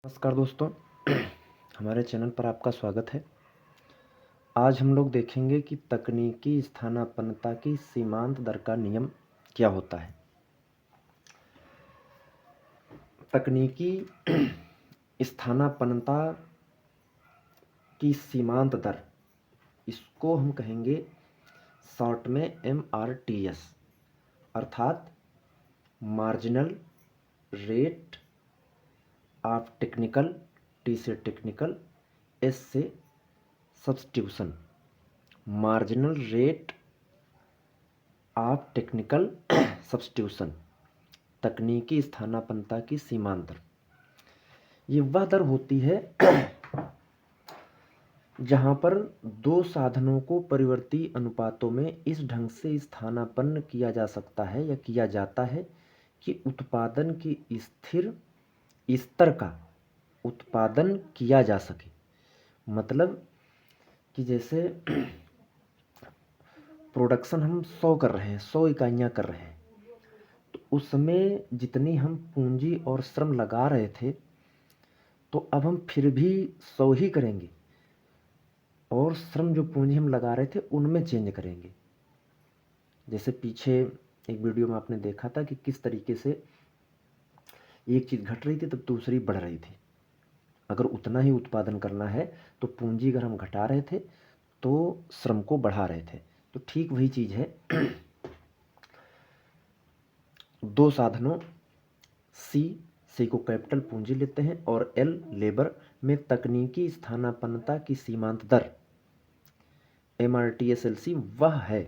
नमस्कार दोस्तों, हमारे चैनल पर आपका स्वागत है। आज हम लोग देखेंगे कि तकनीकी स्थानापन्नता की सीमांत दर का नियम क्या होता है। तकनीकी स्थानापन्नता की सीमांत दर, इसको हम कहेंगे शॉर्ट में MRTS, अर्थात marginal rate of technical, T से टेक्निकल, S से substitution. Marginal rate of technical substitution, तकनीकी स्थानापन्नता की सीमांत दर। ये वह दर होती है जहाँ पर दो साधनों को परिवर्ती अनुपातों में इस ढंग से स्थानापन्न किया जा सकता है या किया जाता है कि उत्पादन के स्थिर स्तर का उत्पादन किया जा सके। मतलब कि जैसे प्रोडक्शन हम 100 कर रहे हैं, 100 इकाइयाँ कर रहे हैं, तो उसमें जितनी हम पूंजी और श्रम लगा रहे थे, तो अब हम फिर भी 100 ही करेंगे और श्रम जो पूंजी हम लगा रहे थे उनमें चेंज करेंगे। जैसे पीछे एक वीडियो में आपने देखा था कि किस तरीके से एक चीज़ घट रही थी तब दूसरी बढ़ रही थी। अगर उतना ही उत्पादन करना है तो पूंजी अगर हम घटा रहे थे तो श्रम को बढ़ा रहे थे। तो ठीक वही चीज़ है। दो साधनों सी को कैपिटल पूंजी लेते हैं और एल लेबर में तकनीकी स्थानापन्नता की सीमांत दर MRTSLC वह है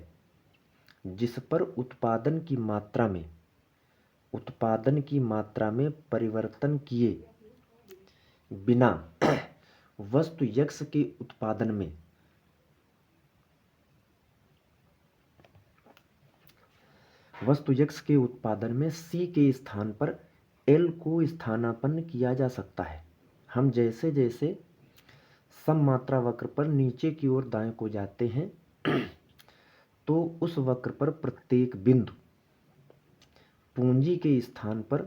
जिस पर उत्पादन की मात्रा में परिवर्तन किए बिना वस्तु यक्ष के उत्पादन में सी के स्थान पर एल को स्थानापन्न किया जा सकता है। हम जैसे जैसे सम मात्रा वक्र पर नीचे की ओर दाएं को जाते हैं तो उस वक्र पर प्रत्येक बिंदु पूंजी के स्थान पर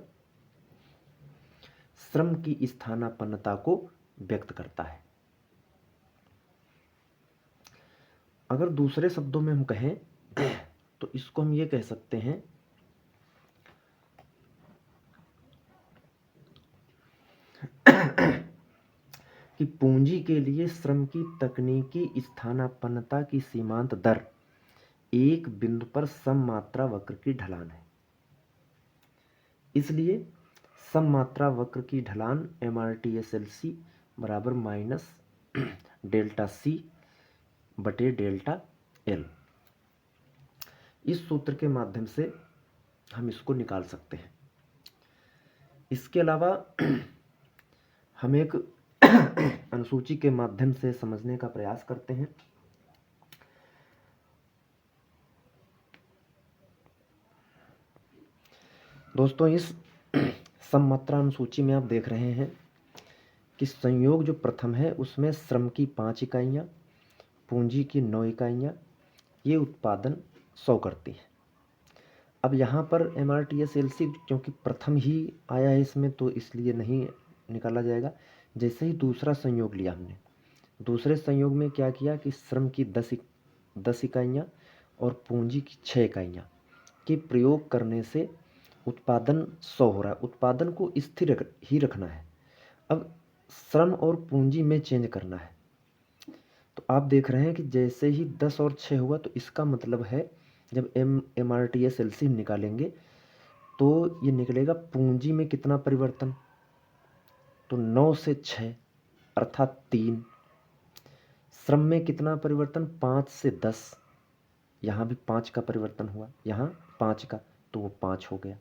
श्रम की स्थानापन्नता को व्यक्त करता है। अगर दूसरे शब्दों में हम कहें तो इसको हम ये कह सकते हैं कि पूंजी के लिए श्रम की तकनीकी स्थानापन्नता की सीमांत दर एक बिंदु पर सम मात्रा वक्र की ढलान है। इसलिए सम मात्रा वक्र की ढलान MRTSLC बराबर माइनस डेल्टा C बटे डेल्टा L। इस सूत्र के माध्यम से हम इसको निकाल सकते हैं। इसके अलावा हम एक अनुसूची के माध्यम से समझने का प्रयास करते हैं। दोस्तों, इस सममात्रा अनुसूची में आप देख रहे हैं कि संयोग जो प्रथम है उसमें श्रम की 5 इकाइयाँ, पूंजी की 9 इकाइयाँ, ये उत्पादन 100 करती है। अब यहाँ पर MRTSLC क्योंकि प्रथम ही आया है इसमें तो इसलिए नहीं निकाला जाएगा। जैसे ही दूसरा संयोग लिया हमने, दूसरे संयोग में क्या किया कि श्रम की 10 इकाइयाँ और पूंजी की 6 इकाइयाँ के प्रयोग करने से उत्पादन 100 हो रहा है। उत्पादन को स्थिर ही रखना है। अब श्रम और पूंजी में चेंज करना है। तो आप देख रहे हैं कि जैसे ही 10 और 6 हुआ तो इसका मतलब है जब MRTSLC निकालेंगे तो ये निकलेगा पूंजी में कितना परिवर्तन, तो 9 से 6 अर्थात 3। श्रम में कितना परिवर्तन, 5 से 10, यहाँ भी 5 का परिवर्तन हुआ, यहाँ 5 का, तो वो 5 हो गया।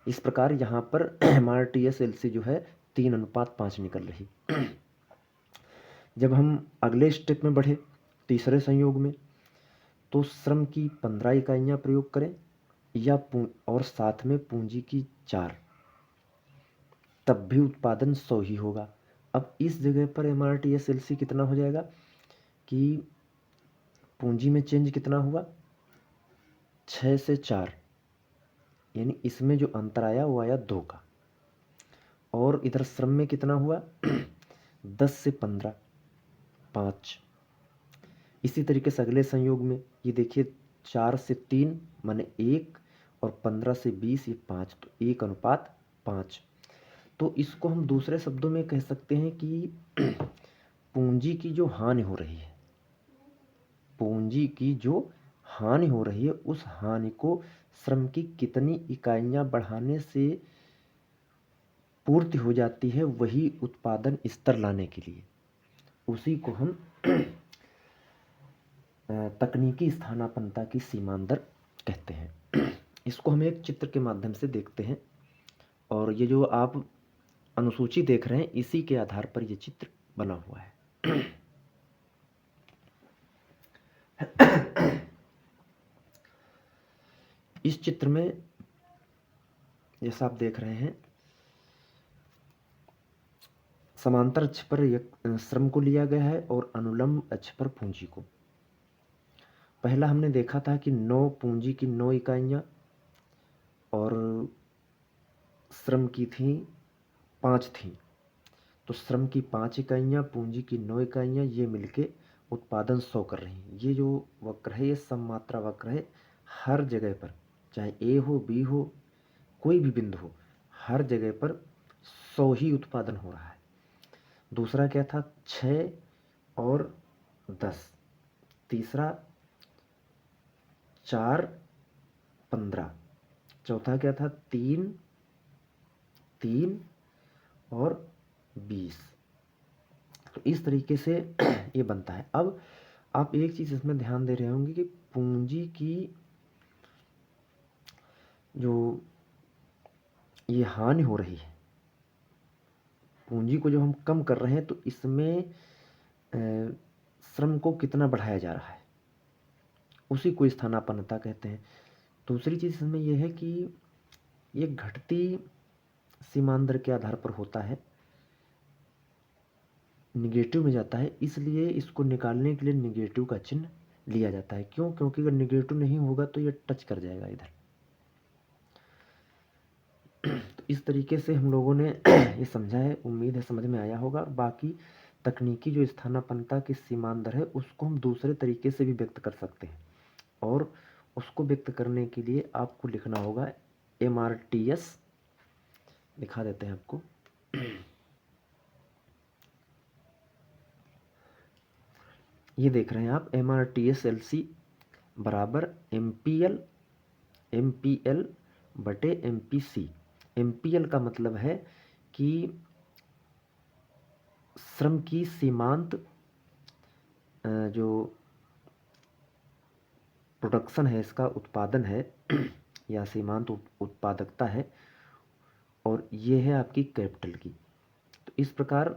इस प्रकार यहाँ पर MRTSLC जो है 3:5 निकल रही। जब हम अगले स्टेप में बढ़े तीसरे संयोग में, तो श्रम की 15 इकाइयाँ प्रयोग करें या और साथ में पूंजी की 4, तब भी उत्पादन 100 ही होगा। अब इस जगह पर MRTSLC कितना हो जाएगा कि पूंजी में चेंज कितना हुआ, 6 से 4, यानी इसमें जो अंतर आया वो आया 2 का। और इधर श्रम में कितना हुआ 10 से 15 5। इसी तरीके से अगले संयोग में ये देखिए 4 से 3 माने 1 और 15 से 20 ये 5, तो 1:5। तो इसको हम दूसरे शब्दों में कह सकते हैं कि पूंजी की जो हानि हो रही है, पूंजी की जो हानि हो रही है उस हानि को श्रम की कितनी इकाइयां बढ़ाने से पूर्ति हो जाती है, वही उत्पादन स्तर लाने के लिए, उसी को हम तकनीकी स्थानापन्नता की सीमांत दर कहते हैं। इसको हम एक चित्र के माध्यम से देखते हैं और ये जो आप अनुसूची देख रहे हैं इसी के आधार पर ये चित्र बना हुआ है। इस चित्र में जैसा आप देख रहे हैं समांतर अक्ष पर श्रम को लिया गया है और अनुलंब अक्ष पर पूंजी को। पहला हमने देखा था कि 9 पूंजी की 9 इकाइयाँ और श्रम की थी 5 थी, तो श्रम की 5 इकाइयाँ, पूंजी की 9 इकाइयाँ, ये मिलके उत्पादन 100 कर रही हैं। ये जो वक्र है ये सममात्रा वक्र है। हर जगह पर चाहे ए हो बी हो कोई भी बिंदु हो, हर जगह पर 100 ही उत्पादन हो रहा है। दूसरा क्या था 6 और 10। तीसरा 4 15। चौथा क्या था 3 3 और 20। तो इस तरीके से ये बनता है। अब आप एक चीज़ इसमें ध्यान दे रहे होंगे कि पूंजी की जो ये हानि हो रही है, पूंजी को जो हम कम कर रहे हैं, तो इसमें श्रम को कितना बढ़ाया जा रहा है, उसी को स्थानापन्नता कहते हैं। दूसरी चीज़ इसमें यह है कि ये घटती सीमांत दर के आधार पर होता है, निगेटिव में जाता है, इसलिए इसको निकालने के लिए निगेटिव का चिन्ह लिया जाता है। क्यों? क्योंकि अगर निगेटिव नहीं होगा तो ये टच कर जाएगा इधर। तो इस तरीके से हम लोगों ने ये समझा है, उम्मीद है समझ में आया होगा। बाकी तकनीकी जो स्थानापन्नता की सीमांत दर है उसको हम दूसरे तरीके से भी व्यक्त कर सकते हैं, और उसको व्यक्त करने के लिए आपको लिखना होगा MRTS। दिखा देते हैं आपको। ये देख रहे हैं आप MRTS LC बराबर MPL बटे MPC। MPL का मतलब है कि श्रम की सीमांत जो प्रोडक्शन है, इसका उत्पादन है या सीमांत उत्पादकता है, और ये है आपकी कैपिटल की। तो इस प्रकार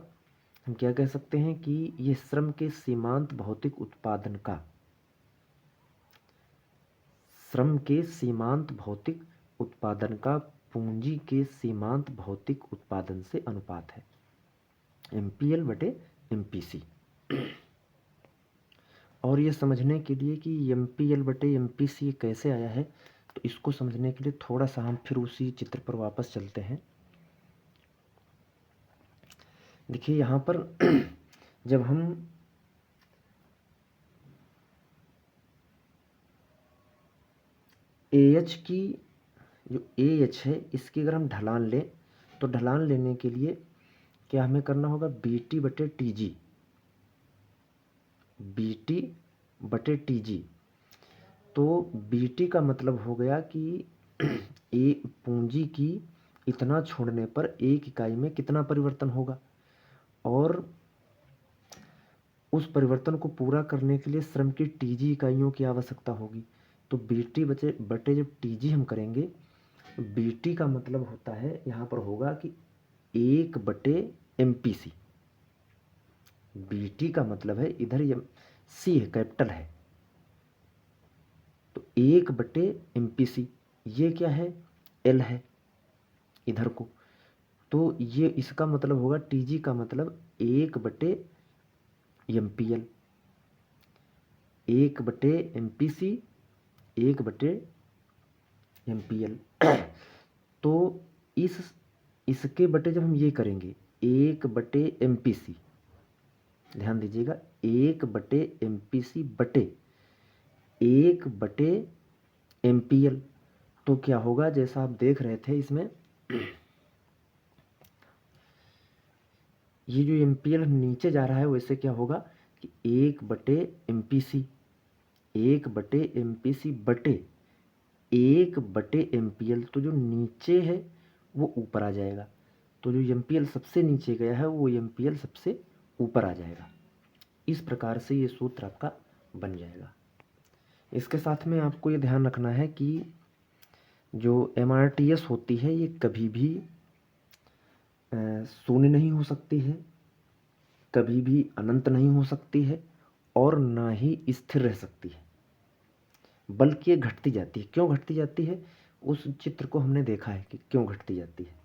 हम क्या कह सकते हैं कि ये श्रम के सीमांत भौतिक उत्पादन का, श्रम के सीमांत भौतिक उत्पादन का पूंजी के सीमांत भौतिक उत्पादन से अनुपात है, MPL बटे MPC। और ये समझने के लिए कि MPL बटे MPC कैसे आया है, तो इसको समझने के लिए थोड़ा सा हम फिर उसी चित्र पर वापस चलते हैं। देखिए यहाँ पर जब हम AH की जो AH है इसकी अगर हम ढलान लें, तो ढलान लेने के लिए क्या हमें करना होगा BT बटे TG, BT बटे TG। तो BT का मतलब हो गया कि ए पूंजी की इतना छोड़ने पर एक इकाई में कितना परिवर्तन होगा, और उस परिवर्तन को पूरा करने के लिए श्रम की TG इकाइयों की आवश्यकता होगी। तो BT बटे जब TG हम करेंगे, BT का मतलब होता है यहाँ पर होगा कि 1 बटे MPC। BT का मतलब है इधर ये C है, कैपिटल है, तो 1 बटे MPC। ये क्या है L है इधर को, तो ये इसका मतलब होगा TG का मतलब 1 बटे MPL, 1 बटे MPC, 1 बटे MPL। तो इस इसके बटे जब हम ये करेंगे 1/MPC, ध्यान दीजिएगा, 1/MPC बटे 1/MPL, तो क्या होगा, जैसा आप देख रहे थे इसमें ये जो MPL नीचे जा रहा है, वैसे क्या होगा कि 1/MPC, 1/MPC बटे 1/MPL, तो जो नीचे है वो ऊपर आ जाएगा, तो जो MPL सबसे नीचे गया है वो MPL सबसे ऊपर आ जाएगा। इस प्रकार से ये सूत्र आपका बन जाएगा। इसके साथ में आपको ये ध्यान रखना है कि जो MRTS होती है ये कभी भी शून्य नहीं हो सकती है, कभी भी अनंत नहीं हो सकती है, और ना ही स्थिर रह सकती है, बल्कि ये घटती जाती है। क्यों घटती जाती है, उस चित्र को हमने देखा है कि क्यों घटती जाती है।